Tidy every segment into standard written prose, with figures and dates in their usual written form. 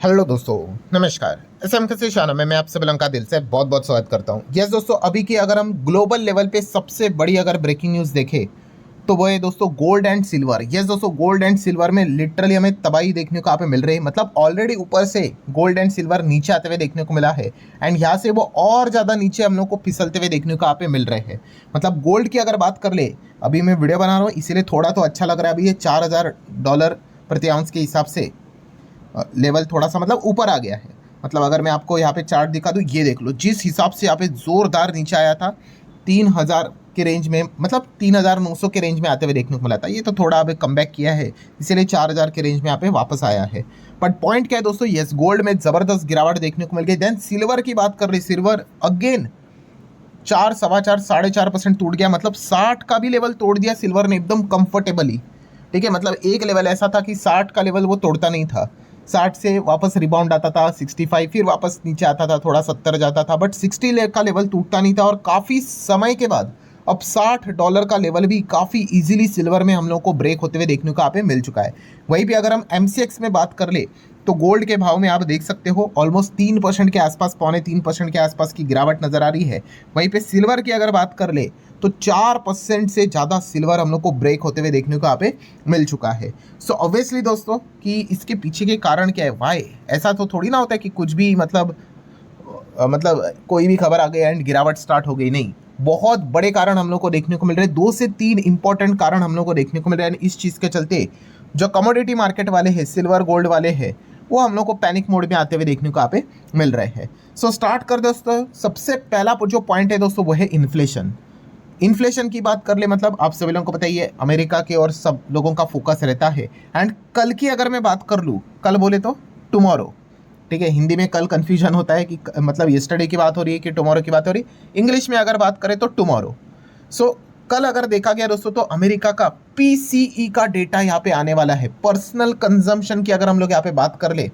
Hello दोस्तों, नमस्कार। SM के शाना में मैं आप सभी का दिल से बहुत बहुत स्वागत करता हूं। यस दोस्तों, अभी की अगर हम ग्लोबल लेवल पे सबसे बड़ी अगर ब्रेकिंग न्यूज़ देखें तो वो है दोस्तों गोल्ड एंड सिल्वर। यस दोस्तों, गोल्ड एंड सिल्वर में लिटरली हमें तबाही देखने को यहाँ पे मिल रही है। मतलब ऑलरेडी ऊपर से गोल्ड एंड सिल्वर नीचे आते हुए देखने को मिला है एंड यहाँ से वो और ज़्यादा नीचे हम लोग को फिसलते हुए देखने को यहाँ पे मिल रहे हैं। मतलब गोल्ड की अगर बात कर ले, अभी मैं वीडियो बना रहा हूँ इसीलिए थोड़ा तो अच्छा लग रहा है। अभी ये $4000 प्रति आउंस के हिसाब से लेवल थोड़ा सा मतलब ऊपर आ गया है। मतलब अगर मैं आपको यहाँ पे चार्ट दिखा दूँ, ये देख लो जिस हिसाब से यहाँ पे ज़ोरदार नीचे आया था 3000 के रेंज में, मतलब 3900 के रेंज में आते हुए देखने को मिला था। ये तो थोड़ा अभी कम बैक किया है, इसीलिए 4000 के रेंज में यहाँ पे वापस आया है। बट पॉइंट क्या है दोस्तों, यस गोल्ड में ज़बरदस्त गिरावट देखने को मिल गई। देन सिल्वर की बात कर रही, सिल्वर अगेन 4, 4.25, 4.5% टूट गया। मतलब 60 का भी लेवल तोड़ दिया सिल्वर ने एकदम कंफर्टेबली। ठीक है, मतलब एक लेवल ऐसा था कि 60 का लेवल वो तोड़ता नहीं था। 60 से वापस रिबाउंड आता था 65, फिर वापस नीचे आता था, थोड़ा 70 जाता था, बट 60 का लेवल टूटता नहीं था। और काफ़ी समय के बाद अब $60 का लेवल भी काफ़ी इजीली सिल्वर में हम लोग को ब्रेक होते हुए देखने को यहाँ पे मिल चुका है। वहीं पे अगर हम MCX में बात कर ले तो गोल्ड के भाव में आप देख सकते हो ऑलमोस्ट 3% के आसपास, 2.25-3% के आसपास की गिरावट नजर आ रही है। वहीं पे सिल्वर की अगर बात कर ले तो 4% से ज़्यादा सिल्वर हम लोग को ब्रेक होते हुए देखने को यहाँ पे मिल चुका है। सो ऑब्वियसली दोस्तों कि इसके पीछे के कारण क्या है, वाई ऐसा तो थोड़ी ना होता है कि कुछ भी मतलब कोई भी खबर आ गई एंड गिरावट स्टार्ट हो गई। नहीं, बहुत बड़े कारण हम लोग को देखने को मिल रहे हैं। 2 से 3 इंपॉर्टेंट कारण हम लोग को देखने को मिल रहे हैं। इस चीज़ के चलते जो कमोडिटी मार्केट वाले हैं, सिल्वर गोल्ड वाले हैं, वो हम लोग को पैनिक मोड में आते हुए देखने को यहाँ पे मिल रहे हैं। सो स्टार्ट कर दोस्तों, सबसे पहला जो पॉइंट है दोस्तों वो है इन्फ्लेशन। इन्फ्लेशन की बात कर ले, मतलब आप सभी लोगों को पता ही है अमेरिका के और सब लोगों का फोकस रहता है। एंड कल की अगर मैं बात कर लूँ, कल बोले तो टुमारो, ठीक है, हिंदी में कल कंफ्यूजन होता है कि मतलब येस्टरडे की बात हो रही है कि टुमारो की बात हो रही है। इंग्लिश में अगर बात करें तो टुमारो। सो कल अगर देखा गया दोस्तों तो अमेरिका का PCE का डेटा यहाँ पे आने वाला है। पर्सनल कंजम्पशन की अगर हम लोग यहाँ पे बात कर ले,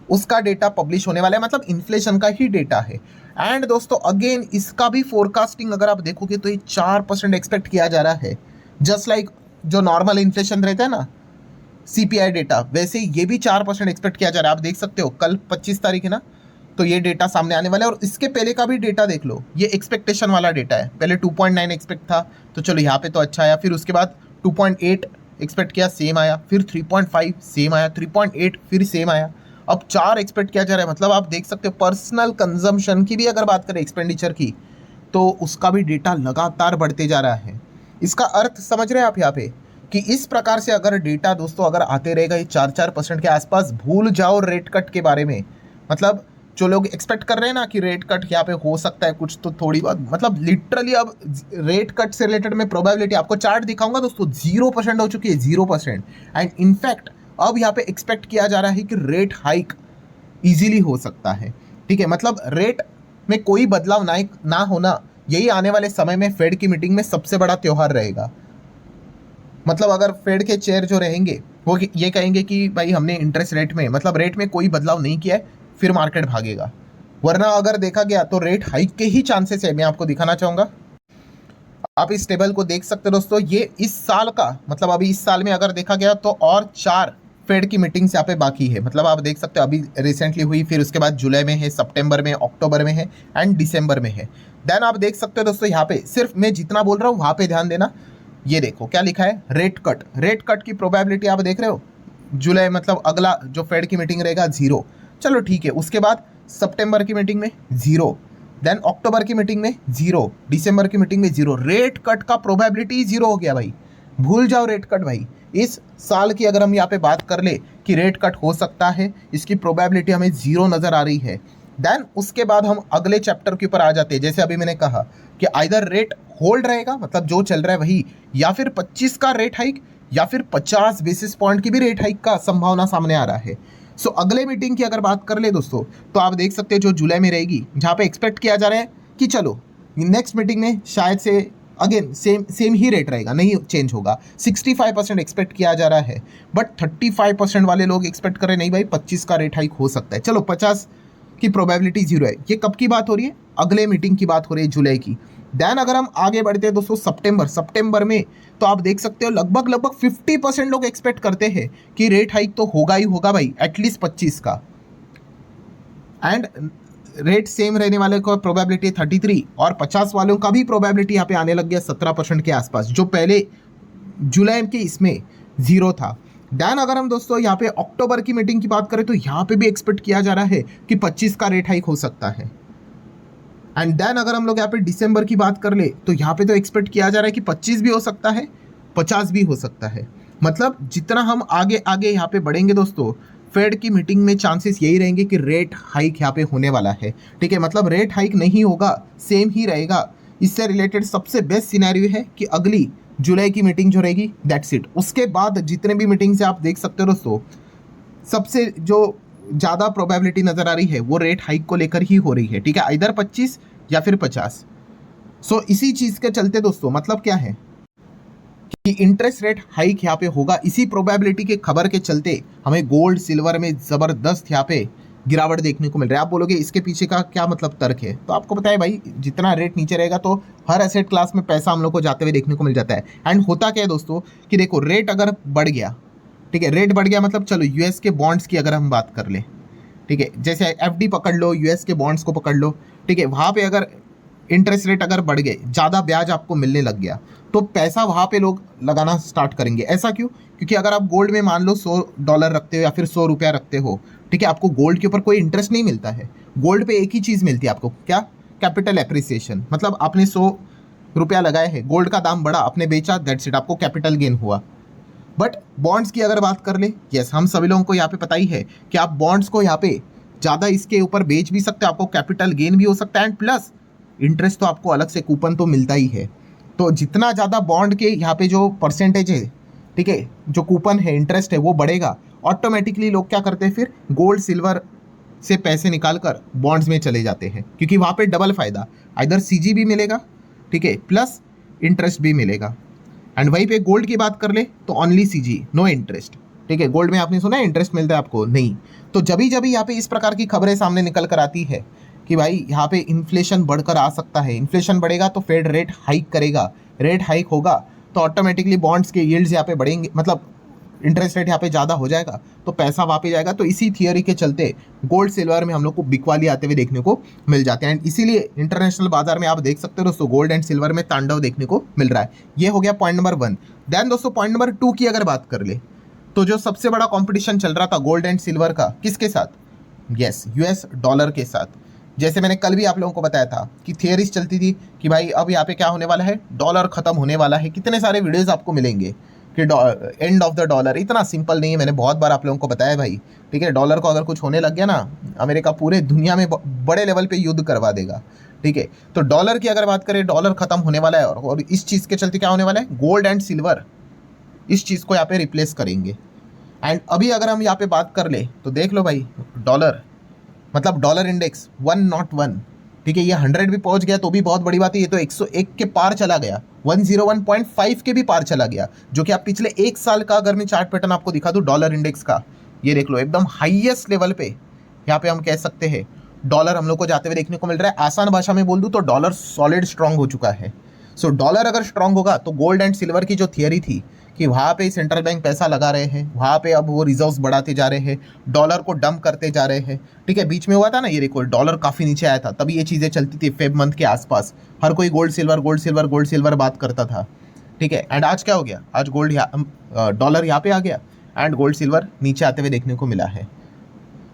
उसका डेटा पब्लिश होने वाला है, मतलब इन्फ्लेशन का ही डेटा है। एंड दोस्तों अगेन इसका भी फोरकास्टिंग अगर आप देखोगे तो ये 4% एक्सपेक्ट किया जा रहा है। जस्ट लाइक जो नॉर्मल इन्फ्लेशन रहता है ना, CPI डेटा, वैसे ये भी 4% एक्सपेक्ट किया जा रहा है। आप देख सकते हो कल 25 तारीख है ना, तो ये डेटा सामने आने वाला है। और इसके पहले का भी डेटा देख लो, ये एक्सपेक्टेशन वाला डेटा है। पहले 2.9 एक्सपेक्ट था, तो चलो यहाँ पे तो अच्छा आया। फिर उसके बाद 2.8 एक्सपेक्ट किया, सेम आया। फिर 3.5 सेम आया, 3.8 फिर सेम आया। अब 4 एक्सपेक्ट किया जा रहा है। मतलब आप देख सकते हो पर्सनल कंजम्पशन की भी अगर बात करें, एक्सपेंडिचर की, तो उसका भी डेटा लगातार बढ़ते जा रहा है। इसका अर्थ समझ रहे हैं आप यहाँ पे कि इस प्रकार से अगर डेटा दोस्तों अगर आते रहेगा ये 4% के आसपास, भूल जाओ रेट कट के बारे में। मतलब जो लोग एक्सपेक्ट कर रहे हैं ना कि रेट कट यहाँ पे हो सकता है कुछ, तो थोड़ी बहुत मतलब लिटरली अब रेट कट से रिलेटेड मैं प्रोबेबिलिटी आपको चार्ट दिखाऊंगा दोस्तों, 0% हो चुकी है, 0%। एंड इनफैक्ट अब यहाँ पे एक्सपेक्ट किया जा रहा है कि रेट हाइक इजीली हो सकता है। ठीक है, मतलब रेट में कोई बदलाव ना होना, यही आने वाले समय में फेड की मीटिंग में सबसे बड़ा त्योहार रहेगा। मतलब अगर फेड के चेयर जो रहेंगे वो ये कहेंगे कि भाई हमने इंटरेस्ट रेट में, मतलब रेट में कोई बदलाव नहीं किया है, फिर मार्केट भागेगा। वरना अगर देखा गया तो रेट हाइक के ही चांसेस है। मैं आपको दिखाना चाहूँगा, आप इस टेबल को देख सकते हो दोस्तों। ये इस साल का, मतलब अभी इस साल में अगर देखा गया तो और 4 फेड की मीटिंग्स यहाँ पे बाकी है। मतलब आप देख सकते हो अभी रिसेंटली हुई, फिर उसके बाद जुलाई में है, सितंबर में, अक्टूबर में है एंड दिसंबर में है। देन आप देख सकते हो दोस्तों यहाँ पे, सिर्फ मैं जितना बोल रहा हूँ वहाँ पे ध्यान देना। ये देखो क्या लिखा है, रेट कट। रेट कट की प्रोबेबिलिटी आप देख रहे हो, जुलाई मतलब अगला जो फेड की मीटिंग रहेगा 0। चलो ठीक है, उसके बाद सितंबर की मीटिंग में 0, देन अक्टूबर की मीटिंग में 0, दिसंबर की मीटिंग में 0। रेट कट का प्रोबेबिलिटी 0 हो गया भाई। भूल जाओ रेट कट भाई। इस साल की अगर हम यहाँ पे बात कर ले कि रेट कट हो सकता है, इसकी प्रोबेबिलिटी हमें 0 नज़र आ रही है। देन उसके बाद हम अगले चैप्टर के ऊपर आ जाते हैं। जैसे अभी मैंने कहा कि आइदर रेट होल्ड रहेगा, मतलब जो चल रहा है वही, या फिर 25 का रेट हाइक, या फिर 50 बेसिस पॉइंट की भी रेट हाइक का संभावना सामने आ रहा है। सो अगले मीटिंग की अगर बात कर ले दोस्तों, तो आप देख सकते हैं जो जुलाई में रहेगी, जहाँ पे एक्सपेक्ट किया जा रहा है कि चलो नेक्स्ट मीटिंग में शायद से अगेन सेम ही रेट रहेगा, नहीं चेंज होगा। 65% एक्सपेक्ट किया जा रहा है, बट 35% वाले लोग एक्सपेक्ट कर रहे हैं नहीं भाई 25 का रेट हाइक हो सकता है। चलो 50 की प्रोबेबिलिटी 0 है। ये कब की बात हो रही है, अगले मीटिंग की बात हो रही है, जुलाई की। देन अगर हम आगे बढ़ते हैं दोस्तों सितंबर में, तो आप देख सकते हो लगभग 50% लोग एक्सपेक्ट करते हैं कि रेट हाइक तो होगा ही होगा भाई, एटलीस्ट 25 का। एंड रेट सेम रहने वाले का प्रोबेबिलिटी 33 और 50 वालों का भी प्रोबेबिलिटी यहाँ पे आने लग गया 17% के आसपास, जो पहले जुलाई के इसमें 0 था। देन अगर हम दोस्तों यहाँ पे अक्टूबर की मीटिंग की बात करें तो यहाँ पे भी एक्सपेक्ट किया जा रहा है कि 25 का रेट हाइक हो सकता है। एंड देन अगर हम लोग यहाँ पे दिसंबर की बात कर ले तो यहाँ पे तो एक्सपेक्ट किया जा रहा है कि 25 भी हो सकता है, 50 भी हो सकता है। मतलब जितना हम आगे आगे यहाँ पे बढ़ेंगे दोस्तों, फेड की मीटिंग में चांसेस यही रहेंगे कि रेट हाइक यहाँ पे होने वाला है। ठीक है, मतलब रेट हाइक नहीं होगा, सेम ही रहेगा। इससे रिलेटेड सबसे बेस्ट सिनेरियो है कि अगली जुलाई की मीटिंग जो रहेगी दैट्स इट। उसके बाद जितने भी मीटिंग से आप देख सकते हो दोस्तों, सबसे जो ज़्यादा प्रोबेबिलिटी नज़र आ रही है वो रेट हाइक को लेकर ही हो रही है। ठीक है, इधर 25 या फिर 50। सो इसी चीज़ के चलते दोस्तों मतलब क्या है कि इंटरेस्ट रेट हाइक यहाँ पे होगा। इसी प्रोबेबिलिटी के खबर के चलते हमें गोल्ड सिल्वर में ज़बरदस्त यहाँ पे गिरावट देखने को मिल रहा है। आप बोलोगे इसके पीछे का क्या मतलब तर्क है, तो आपको पता है भाई, जितना रेट नीचे रहेगा तो हर एसेट क्लास में पैसा हम लोग को जाते हुए देखने को मिल जाता है। एंड होता क्या है दोस्तों कि देखो, रेट अगर बढ़ गया, ठीक है, रेट बढ़ गया मतलब चलो यूएस के बॉन्ड्स की अगर हम बात कर ले, ठीक है, जैसे एफडी पकड़ लो, यूएस के बॉन्ड्स को पकड़ लो, ठीक है, वहाँ पे अगर इंटरेस्ट रेट अगर बढ़ गए, ज़्यादा ब्याज आपको मिलने लग गया, तो पैसा वहाँ पे लोग लगाना स्टार्ट करेंगे। ऐसा क्यों? क्योंकि अगर आप गोल्ड में मान लो $100 रखते हो या फिर ₹100 रखते हो, ठीक है, आपको गोल्ड के ऊपर कोई इंटरेस्ट नहीं मिलता है। गोल्ड पे एक ही चीज़ मिलती है आपको, क्या? Capital appreciation. मतलब आपने ₹100 लगाए हैं, गोल्ड का दाम बढ़ा, आपने बेचा, दैट्स इट, आपको कैपिटल गेन हुआ। बट बॉन्ड्स की अगर बात कर ले, यस, हम सभी लोगों को यहाँ पे पता ही है कि आप बॉन्ड्स को यहाँ पे ज़्यादा इसके ऊपर बेच भी सकते हो, आपको कैपिटल गेन भी हो सकता है, एंड प्लस इंटरेस्ट तो आपको अलग से कूपन तो मिलता ही है। तो जितना ज़्यादा बॉन्ड के यहाँ पे जो परसेंटेज है, ठीक है, जो कूपन है, इंटरेस्ट है, वो बढ़ेगा, ऑटोमेटिकली लोग क्या करते हैं, फिर गोल्ड सिल्वर से पैसे निकाल कर बॉन्ड्स में चले जाते हैं, क्योंकि वहाँ पे डबल फायदा, इधर सीजी भी मिलेगा, ठीक है, प्लस इंटरेस्ट भी मिलेगा। एंड वहीं पे गोल्ड की बात कर ले तो ओनली सीजी, नो इंटरेस्ट। ठीक है, गोल्ड में आपने सुना है इंटरेस्ट मिलता है आपको? नहीं। तो जब भी यहाँ पे इस प्रकार की खबरें सामने निकल कर आती है कि भाई यहाँ पे इन्फ्लेशन बढ़कर आ सकता है, इन्फ्लेशन बढ़ेगा तो फेड रेट हाइक करेगा, रेट हाइक होगा तो ऑटोमेटिकली बॉन्ड्स के यील्ड्स यहाँ पे बढ़ेंगे, मतलब इंटरेस्ट रेट यहाँ पे ज़्यादा हो जाएगा तो पैसा वहाँ पे जाएगा। तो इसी थियोरी के चलते गोल्ड सिल्वर में हम लोग को बिकवाली आते हुए देखने को मिल जाते हैं। एंड इसीलिए इंटरनेशनल बाजार में आप देख सकते हो दोस्तों, गोल्ड एंड सिल्वर में तांडव देखने को मिल रहा है। ये हो गया पॉइंट नंबर 1। देन दोस्तों पॉइंट नंबर 2 की अगर बात कर ले तो जो सबसे बड़ा कॉम्पिटिशन चल रहा था गोल्ड एंड सिल्वर का, किसके साथ? यस, यूएस डॉलर के साथ। जैसे मैंने कल भी आप लोगों को बताया था कि थियरीज चलती थी कि भाई अब यहाँ पे क्या होने वाला है, डॉलर खत्म होने वाला है। कितने सारे वीडियोस आपको मिलेंगे कि एंड ऑफ द डॉलर। इतना सिंपल नहीं है, मैंने बहुत बार आप लोगों को बताया भाई। ठीक है, डॉलर को अगर कुछ होने लग गया ना, अमेरिका पूरे दुनिया में बड़े लेवल पे युद्ध करवा देगा। ठीक है, तो डॉलर की अगर बात करें, डॉलर खत्म होने वाला है और इस चीज़ के चलते क्या होने वाला है, गोल्ड एंड सिल्वर इस चीज़ को यहाँ पे रिप्लेस करेंगे। एंड अभी अगर हम यहाँ पे बात कर ले तो देख लो भाई, डॉलर मतलब डॉलर इंडेक्स 101, ठीक है, ये 100 भी पहुंच गया तो भी बहुत बड़ी बात है। ये तो 101 के पार चला गया, 101.5 के भी पार चला गया, जो कि आप पिछले एक साल का अगर मैं चार्ट पैटर्न आपको दिखा दूं डॉलर इंडेक्स का, ये देख लो एकदम हाईएस्ट लेवल पे यहाँ पे हम कह सकते हैं डॉलर हम लोग को जाते हुए देखने को मिल रहा है। आसान भाषा में बोल दूं तो डॉलर सॉलिड स्ट्रांग हो चुका है। सो डॉलर अगर स्ट्रांग होगा तो गोल्ड एंड सिल्वर की जो थियरी थी कि वहाँ पे सेंट्रल बैंक पैसा लगा रहे हैं, वहाँ पे अब वो रिजर्व्स बढ़ाते जा रहे हैं, डॉलर को डंप करते जा रहे हैं। ठीक है, बीच में हुआ था ना, ये देखो डॉलर काफ़ी नीचे आया था, तभी ये चीज़ें चलती थी फेब मंथ के आसपास, हर कोई gold silver gold silver gold silver बात करता था। ठीक है, एंड आज क्या हो गया, आज गोल्ड डॉलर यहाँ पे आ गया एंड गोल्ड सिल्वर नीचे आते हुए देखने को मिला है।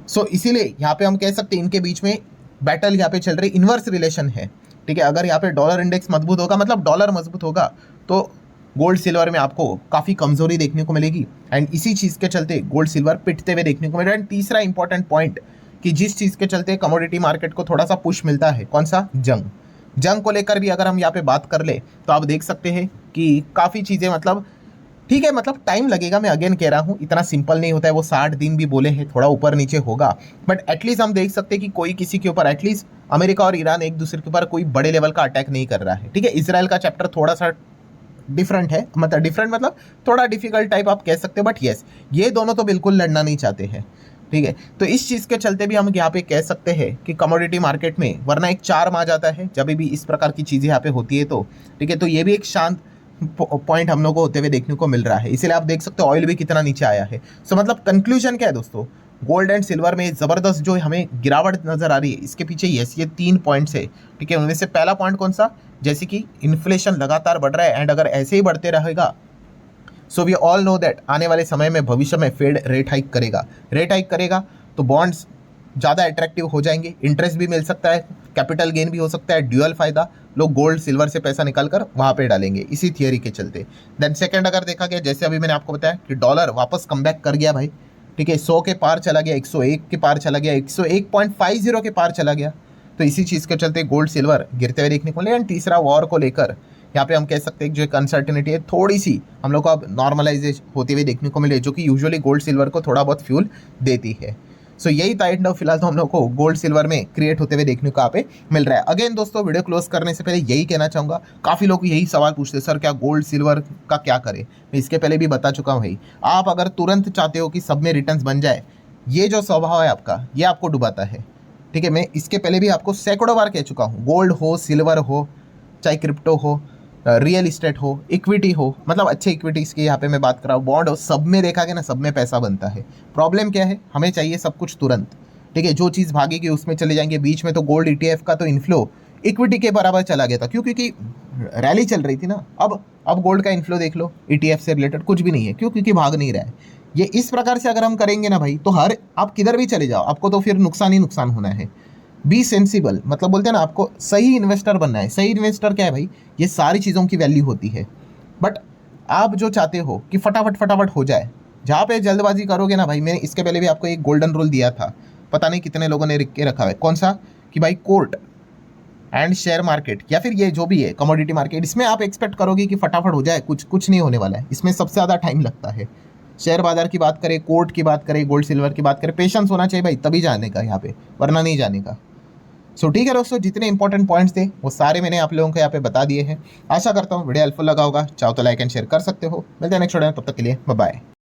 सो इसीलिए यहाँ पे हम कह सकते हैं इनके बीच में बैटल यहाँ पे चल रही, इन्वर्स रिलेशन है। ठीक है, अगर यहाँ पे डॉलर इंडेक्स मजबूत होगा, मतलब डॉलर मजबूत होगा, तो गोल्ड सिल्वर में आपको काफ़ी कमजोरी देखने को मिलेगी। एंड इसी चीज़ के चलते गोल्ड सिल्वर पिटते हुए देखने को मिल रहा है। एंड तीसरा इंपॉर्टेंट पॉइंट कि जिस चीज़ के चलते कमोडिटी मार्केट को थोड़ा सा पुश मिलता है, कौन सा? जंग को लेकर भी अगर हम यहाँ पे बात कर ले तो आप देख सकते हैं कि काफ़ी चीज़ें, मतलब ठीक है, मतलब टाइम लगेगा, मैं अगेन कह रहा हूँ, इतना सिंपल नहीं होता है। वो 60 दिन भी बोले हैं, थोड़ा ऊपर नीचे होगा, बट एटलीस्ट हम देख सकते हैं कि कोई किसी के ऊपर, एटलीस्ट अमेरिका और ईरान एक दूसरे के ऊपर कोई बड़े लेवल का अटैक नहीं कर रहा है। ठीक है, इसराइल का चैप्टर थोड़ा सा डिफरेंट है, मतलब डिफरेंट मतलब थोड़ा डिफिकल्ट टाइप आप कह सकते हो, बट येस, ये दोनों तो बिल्कुल लड़ना नहीं चाहते हैं। ठीक है, तो इस चीज़ के चलते भी हम यहाँ पे कह सकते हैं कि कमोडिटी मार्केट में वरना एक चार्म आ जाता है जब भी इस प्रकार की चीज़ें यहाँ पे होती है। तो ठीक है, तो ये भी एक शांत पॉइंट हम लोग को होते हुए देखने को मिल रहा है। इसलिए आप देख सकते हो ऑयल भी कितना नीचे आया है। सो मतलब कंक्लूजन क्या है दोस्तों, गोल्ड एंड सिल्वर में ज़बरदस्त जो हमें गिरावट नज़र आ रही है, इसके पीछे ये 3 पॉइंट्स है, ठीक है। उनमें से पहला पॉइंट कौन सा, जैसे कि इन्फ्लेशन लगातार बढ़ रहा है एंड अगर ऐसे ही बढ़ते रहेगा, so we all know that आने वाले समय में भविष्य में फेड रेट हाइक करेगा तो बॉन्ड्स ज़्यादा अट्रैक्टिव हो जाएंगे, इंटरेस्ट भी मिल सकता है, कैपिटल गेन भी हो सकता है, ड्यूअल फायदा, लोग गोल्ड सिल्वर से पैसा निकाल कर वहाँ पे डालेंगे इसी थियरी के चलते। देन सेकंड अगर देखा गया, जैसे अभी मैंने आपको बताया कि डॉलर वापस कमबैक कर गया भाई, ठीक है, 100 के पार चला गया, 101 के पार चला गया, 101.50 के पार चला गया, तो इसी चीज़ के चलते गोल्ड सिल्वर गिरते हुए देखने को मिले। एंड तीसरा वॉर को लेकर यहाँ पे हम कह सकते हैं कि जो एक अनसर्टिनिटी है थोड़ी सी हम लोग को अब नॉर्मलाइज होते हुए देखने को मिले, जो कि यूजुअली गोल्ड सिल्वर को थोड़ा बहुत फ्यूल देती है। सो यही टाइट फिलहाल तो हम लोग को गोल्ड सिल्वर में क्रिएट होते हुए देखने को यहाँ पे मिल रहा है। अगेन दोस्तों, वीडियो क्लोज करने से पहले यही कहना चाहूँगा, काफ़ी लोग यही सवाल पूछते हैं, सर क्या गोल्ड सिल्वर का क्या करें। मैं इसके पहले भी बता चुका हूँ भाई, आप अगर तुरंत चाहते हो कि सब में रिटर्न्स बन जाए, ये जो स्वभाव है आपका ये आपको डुबाता है, ठीक है। मैं इसके पहले भी आपको सैकड़ों बार कह चुका हूँ, गोल्ड हो, सिल्वर हो, चाहे क्रिप्टो हो, रियल इस्टेट हो, इक्विटी हो, मतलब अच्छे इक्विटीज़ की यहाँ पे मैं बात कर रहा हूँ, बॉन्ड हो, सब में देखा गया ना, सब में पैसा बनता है। प्रॉब्लम क्या है, हमें चाहिए सब कुछ तुरंत, ठीक है। जो चीज़ भागेगी उसमें चले जाएंगे। बीच में तो गोल्ड ETF का तो इन्फ्लो इक्विटी के बराबर चला गया था, क्यों, क्योंकि रैली चल रही थी ना। अब गोल्ड का इन्फ्लो देख लो, ETF से रिलेटेड कुछ भी नहीं है, क्यों, क्योंकि भाग नहीं रहा है। ये इस प्रकार से अगर हम करेंगे ना भाई, तो आप किधर भी चले जाओ, आपको तो फिर नुकसान ही नुकसान होना है। बी सेंसिबल, मतलब बोलते हैं ना, आपको सही इन्वेस्टर बनना है। सही इन्वेस्टर क्या है भाई, ये सारी चीज़ों की वैल्यू होती है, बट आप जो चाहते हो कि फटाफट हो जाए, जहाँ पे जल्दबाजी करोगे ना भाई, मैंने इसके पहले भी आपको एक गोल्डन रूल दिया था, पता नहीं कितने लोगों ने लिख के रखा है, कौन सा, कि भाई कोर्ट एंड शेयर मार्केट या फिर ये जो भी है कमोडिटी मार्केट, इसमें आप एक्सपेक्ट करोगे कि फटाफट हो जाए, कुछ नहीं होने वाला है, इसमें सबसे ज़्यादा टाइम लगता है। शेयर बाजार की बात करें, कोर्ट की बात करें, गोल्ड सिल्वर की बात करें, पेशेंस होना चाहिए भाई, तभी जाने का यहाँ पे, वरना नहीं जाने का। सो ठीक है दोस्तों, जितने इंपॉर्टेंट पॉइंट्स थे वो सारे मैंने आप लोगों को यहाँ पे बता दिए हैं। आशा करता हूँ वीडियो हेल्पफुल लगा होगा, चाहो तो लाइक एंड शेयर कर सकते हो। मिलते हैं नेक्स्ट वीडियो में, तब तक के लिए बाय बाय।